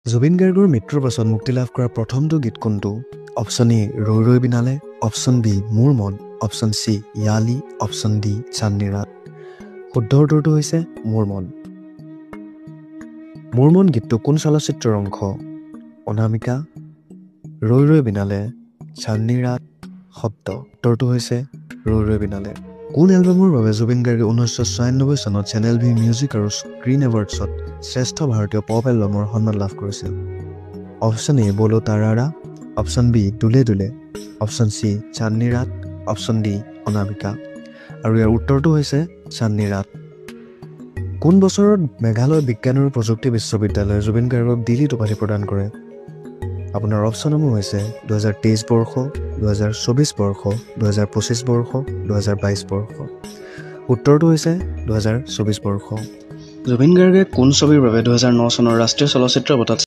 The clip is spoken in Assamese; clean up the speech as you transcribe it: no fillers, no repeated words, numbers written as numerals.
জুবিন গাৰ্গৰ মৃত্যুৰ পাছত মুক্তি লাভ কৰা প্ৰথমটো গীত কোনটো? অপশ্যন এ ৰৈ ৰৈ বিনালে, অপশ্যন বি মোৰ মন, option C য়ালি, option D Chandni ৰাত। শুদ্ধ উত্তৰটো হৈছে মোৰ মন। মোৰ মন গীতটো কোন চলচ্চিত্ৰৰ অংশ? অনামিকা, ৰৈ ৰৈ বিনালে, চান্দনী ৰাত, শব্দ। উত্তৰটো হৈছে ৰৈ ৰৈ বিনালে। কোন এলবামৰ বাবে জুবিন গাৰ্গে 1996 চনত চেনেল ভি মিউজিক আৰু স্ক্ৰীণ এৱাৰ্ডছত শ্ৰেষ্ঠ ভাৰতীয় পপ এলবামৰ সন্মান লাভ কৰিছিল? অপশ্যন এ বলো তাৰাৰা, অপশ্যন বি দুলে দুলে, অপশ্যন চি চান্দনী ৰাত, অপশ্যন ডি অনামিকা। আৰু ইয়াৰ উত্তৰটো হৈছে চান্দনী ৰাত। কোন বছৰত মেঘালয় বিজ্ঞান আৰু প্ৰযুক্তি বিশ্ববিদ্যালয়ে জুবিন গাৰ্গক ডিলিট উপাধি প্ৰদান কৰে? আপোনাৰ অপশ্যনসমূহ হৈছে 2023 বৰ্ষ, 2024 বৰ্ষ, 2025 বৰ্ষ, 2022 বৰ্ষ। উত্তৰটো হৈছে 2024 বৰ্ষ। জুবিন গাৰ্গে কোন ছবিৰ বাবে 2009 চনৰ ৰাষ্ট্ৰীয় চলচ্চিত্ৰ বঁটাত